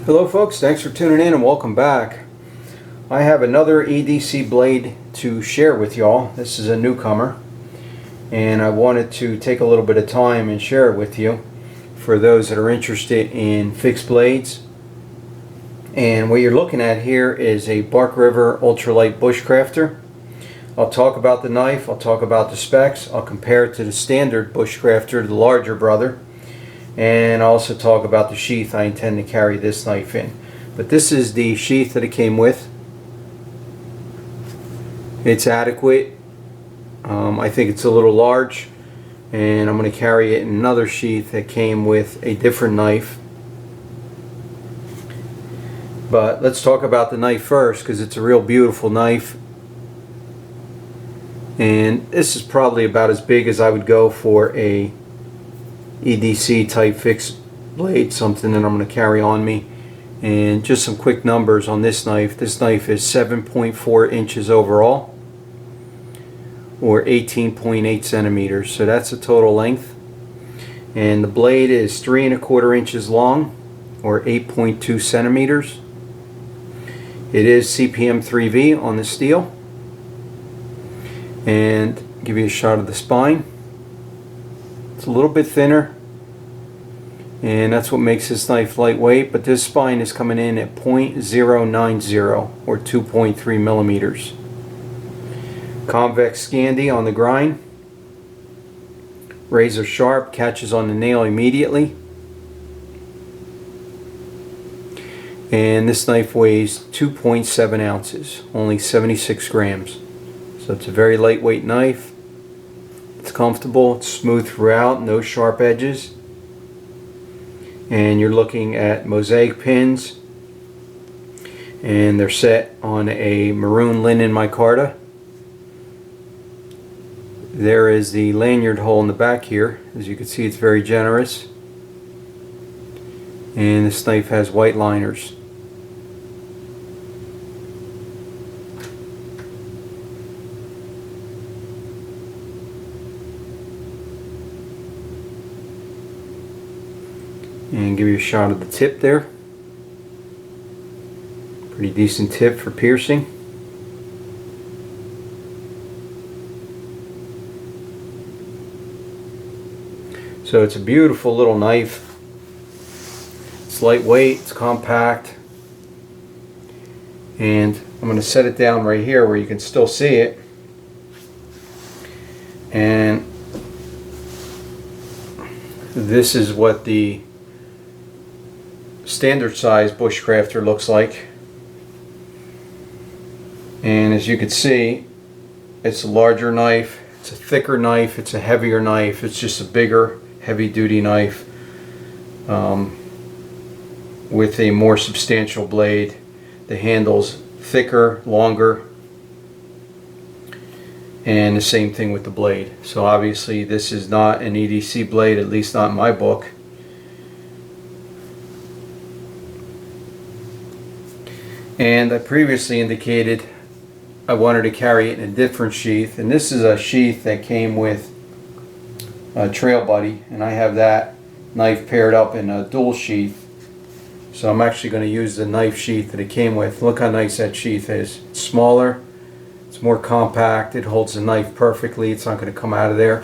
Hello folks, thanks for tuning in and welcome back. I have another EDC blade to share with y'all. This is a newcomer and I wanted to take a little bit of time and share it with you for those that are interested in fixed blades. And what you're looking at here is a Bark River Ultra-Lite Bushcrafter. I'll talk about the knife, I'll talk about the specs, I'll compare it to the standard Bushcrafter, the larger brother. And I'll also talk about the sheath I intend to carry this knife in. But this is the sheath that it came with. It's adequate. I think it's a little large, and I'm going to carry it in another sheath that came with a different knife. But let's talk about the knife first, because it's a real beautiful knife. And this is probably about as big as I would go for a EDC type fixed blade, something that I'm going to carry on me. And just some quick numbers on this knife. This knife is 7.4 inches overall, or 18.8 centimeters, so that's the total length. And the blade is 3 1/4 inches long, or 8.2 centimeters. It is CPM 3V on the steel. And give you a shot of the spine. It's a little bit thinner, and that's what makes this knife lightweight, but this spine is coming in at 0.090 or 2.3 millimeters. Convex-Scandi on the grind. Razor sharp, catches on the nail immediately. And this knife weighs 2.7 ounces, only 76 grams. So it's a very lightweight knife. It's comfortable, it's smooth throughout, no sharp edges. And you're looking at Mosaic pins, and they're set on a maroon linen micarta. There is the lanyard hole in the back here. As you can see, it's very generous. And this knife has white liners. And give you a shot of the tip there. Pretty decent tip for piercing. So it's a beautiful little knife. It's lightweight, it's compact. And I'm going to set it down right here where you can still see it. And this is what the standard size Bushcrafter looks like. And as you can see, it's a larger knife, it's a thicker knife, it's a heavier knife, it's just a bigger, heavy duty knife with a more substantial blade. The handle's thicker, longer, and the same thing with the blade. So obviously this is not an EDC blade, at least not in my book. And I previously indicated I wanted to carry it in a different sheath, and this is a sheath that came with a Trail Buddy, and I have that knife paired up in a dual sheath. So I'm actually going to use the knife sheath that it came with. Look how nice that sheath is. It's smaller, it's more compact, it holds the knife perfectly, it's not going to come out of there.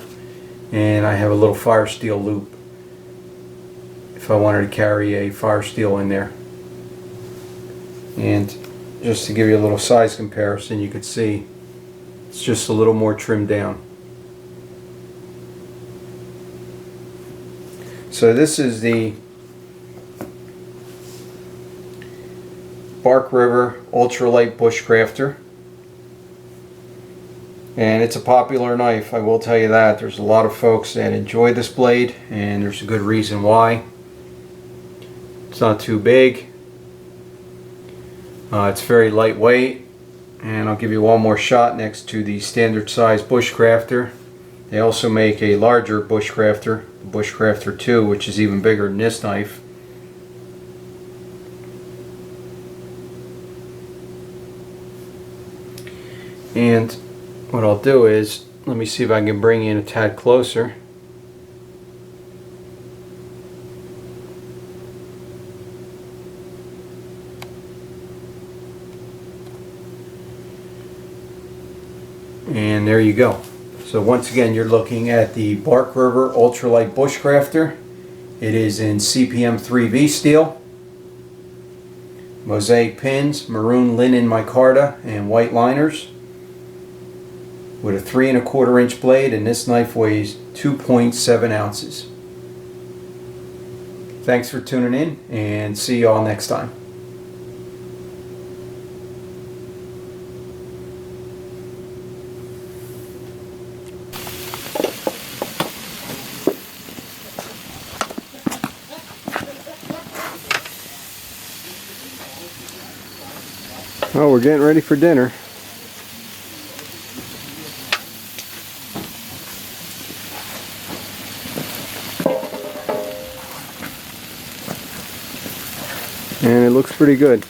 And I have a little fire steel loop if I wanted to carry a fire steel in there. And just to give you a little size comparison, you can see it's just a little more trimmed down. So this is the Bark River Ultra-Lite Bushcrafter, and it's a popular knife, I will tell you that. There's a lot of folks that enjoy this blade, and there's a good reason why. It's not too big. It's very lightweight, and I'll give you one more shot next to the standard size Bushcrafter. They also make a larger Bushcrafter, the Bushcrafter 2, which is even bigger than this knife. And what I'll do is, let me see if I can bring you in a tad closer. And there you go. So once again, you're looking at the Bark River Ultra-Lite Bushcrafter. It is in CPM 3V steel, Mosaic pins, maroon linen micarta, and white liners, with a 3 1/4 inch blade, and this knife weighs 2.7 ounces. Thanks for tuning in, and see you all next time. Oh, we're getting ready for dinner. And it looks pretty good.